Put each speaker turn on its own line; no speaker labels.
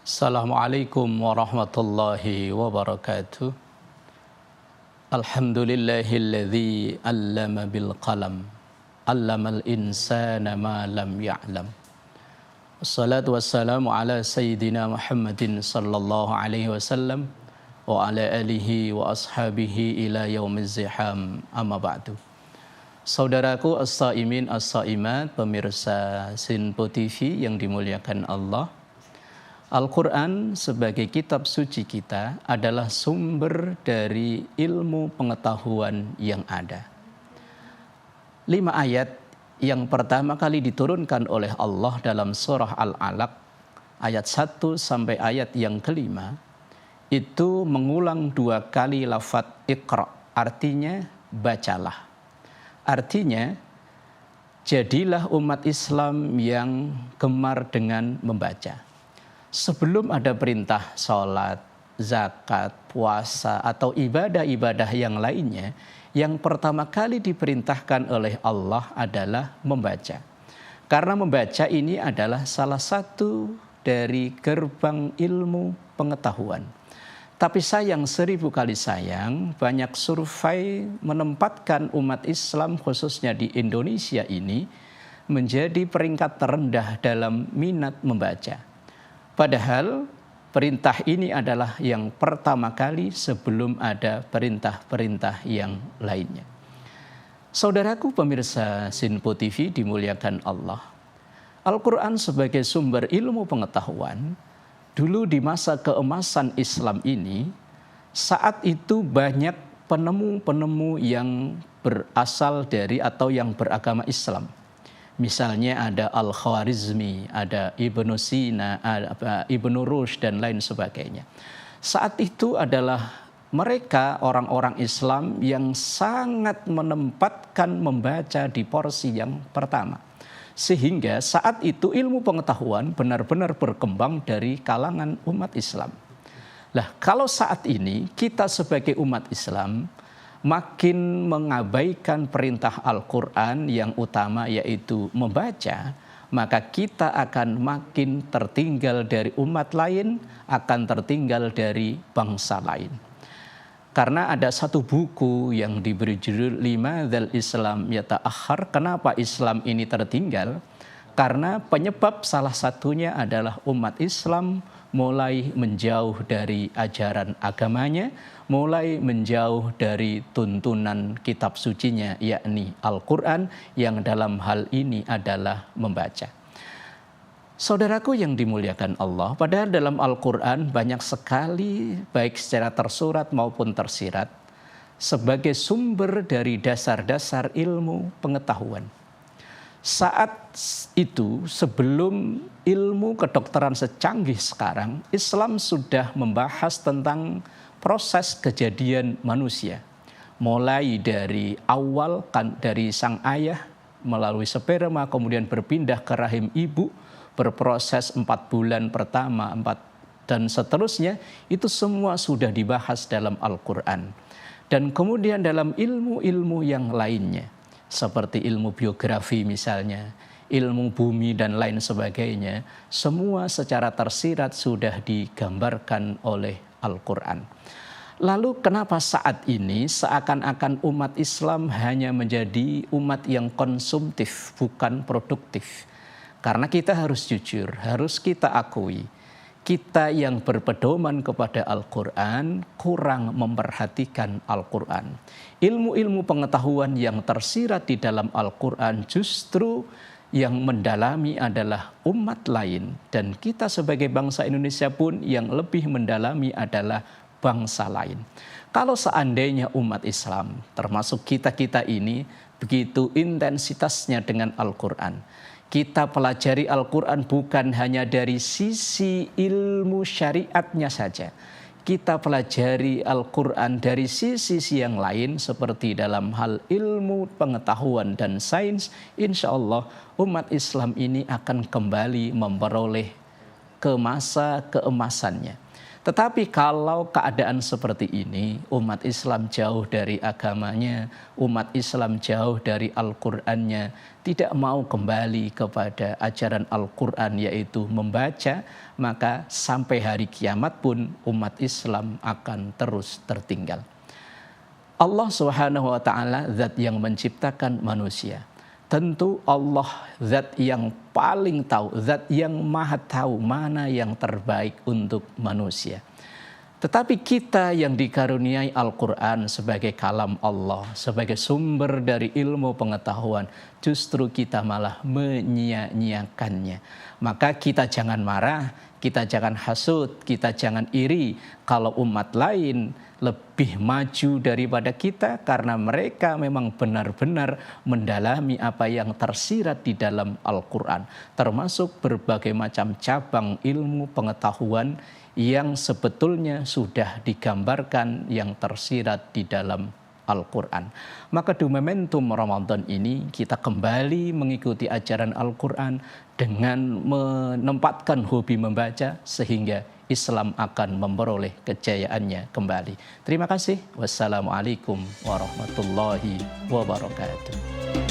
Assalamualaikum warahmatullahi wabarakatuh. Alhamdulillahilladzi 'allama bil qalam, 'allamal insana ma lam ya'lam. Wassalatu wassalamu ala sayyidina Muhammadin sallallahu alaihi wasallam wa ala alihi wa ashabihi ila yaumiz ziham, amma ba'du. Saudaraku as-saimin as-saimat, pemirsa Sinpo TV yang dimuliakan Allah, Al-Quran sebagai kitab suci kita adalah sumber dari ilmu pengetahuan yang ada. 5 ayat yang pertama kali diturunkan oleh Allah dalam surah Al-Alaq ayat 1 sampai ayat yang kelima itu mengulang 2 kali lafadz Iqra, artinya bacalah. Artinya jadilah umat Islam yang gemar dengan membaca. Sebelum ada perintah sholat, zakat, puasa, atau ibadah-ibadah yang lainnya, yang pertama kali diperintahkan oleh Allah adalah membaca. Karena membaca ini adalah salah satu dari gerbang ilmu pengetahuan. Tapi sayang, 1000 kali sayang, banyak survei menempatkan umat Islam khususnya di Indonesia ini menjadi peringkat terendah dalam minat membaca. Padahal perintah ini adalah yang pertama kali sebelum ada perintah-perintah yang lainnya. Saudaraku pemirsa Sinpo TV dimuliakan Allah. Al-Quran sebagai sumber ilmu pengetahuan, dulu di masa keemasan Islam ini, saat itu banyak penemu-penemu yang berasal dari atau yang beragama Islam. Misalnya ada Al-Khwarizmi, ada Ibnu Sina, ada Ibnu Rushd dan lain sebagainya. Saat itu adalah mereka orang-orang Islam yang sangat menempatkan membaca di porsi yang pertama. Sehingga saat itu ilmu pengetahuan benar-benar berkembang dari kalangan umat Islam. Nah, kalau saat ini kita sebagai umat Islam makin mengabaikan perintah Al-Quran yang utama yaitu membaca, maka kita akan makin tertinggal dari umat lain, akan tertinggal dari bangsa lain. Karena ada satu buku yang diberi judul Limadzal Islam Yata'akhkhar. Kenapa Islam ini tertinggal? Karena penyebab salah satunya adalah umat Islam mulai menjauh dari ajaran agamanya, mulai menjauh dari tuntunan kitab sucinya, yakni Al-Quran, yang dalam hal ini adalah membaca. Saudaraku yang dimuliakan Allah, padahal dalam Al-Quran banyak sekali, baik secara tersurat maupun tersirat, sebagai sumber dari dasar-dasar ilmu pengetahuan. Saat itu, sebelum ilmu kedokteran secanggih sekarang, Islam sudah membahas tentang proses kejadian manusia. Mulai dari awal, dari sang ayah, melalui sperma, kemudian berpindah ke rahim ibu, berproses 4 bulan pertama, dan seterusnya, itu semua sudah dibahas dalam Al-Quran. Dan kemudian dalam ilmu-ilmu yang lainnya, seperti ilmu biografi misalnya, ilmu bumi dan lain sebagainya, semua secara tersirat sudah digambarkan oleh Al-Quran. Lalu kenapa saat ini seakan-akan umat Islam hanya menjadi umat yang konsumtif, bukan produktif? Karena kita harus jujur, harus kita akui, kita yang berpedoman kepada Al-Quran kurang memperhatikan Al-Quran. Ilmu-ilmu pengetahuan yang tersirat di dalam Al-Quran justru yang mendalami adalah umat lain. Dan kita sebagai bangsa Indonesia pun yang lebih mendalami adalah bangsa lain. Kalau seandainya umat Islam, termasuk kita-kita ini, begitu intensitasnya dengan Al-Quran, kita pelajari Al-Quran bukan hanya dari sisi ilmu syariatnya saja. Kita pelajari Al-Quran dari sisi yang lain seperti dalam hal ilmu pengetahuan dan sains. Insya Allah umat Islam ini akan kembali memperoleh ke masa keemasannya. Tetapi kalau keadaan seperti ini, umat Islam jauh dari agamanya, umat Islam jauh dari Al-Qur'annya, tidak mau kembali kepada ajaran Al-Qur'an yaitu membaca, maka sampai hari kiamat pun umat Islam akan terus tertinggal. Allah Subhanahu wa taala zat yang menciptakan manusia. Tentu Allah zat yang paling tahu, zat yang maha tahu mana yang terbaik untuk manusia. Tetapi kita yang dikaruniai Al-Quran sebagai kalam Allah, sebagai sumber dari ilmu pengetahuan, justru kita malah menyia-nyiakannya. Maka kita jangan marah, kita jangan hasut, kita jangan iri kalau umat lain lebih maju daripada kita karena mereka memang benar-benar mendalami apa yang tersirat di dalam Al-Quran, termasuk berbagai macam cabang ilmu pengetahuan yang sebetulnya sudah digambarkan yang tersirat di dalam Al-Quran. Maka di momentum Ramadan ini kita kembali mengikuti ajaran Al-Quran dengan menempatkan hobi membaca sehingga Islam akan memperoleh kejayaannya kembali. Terima kasih. Wassalamualaikum warahmatullahi wabarakatuh.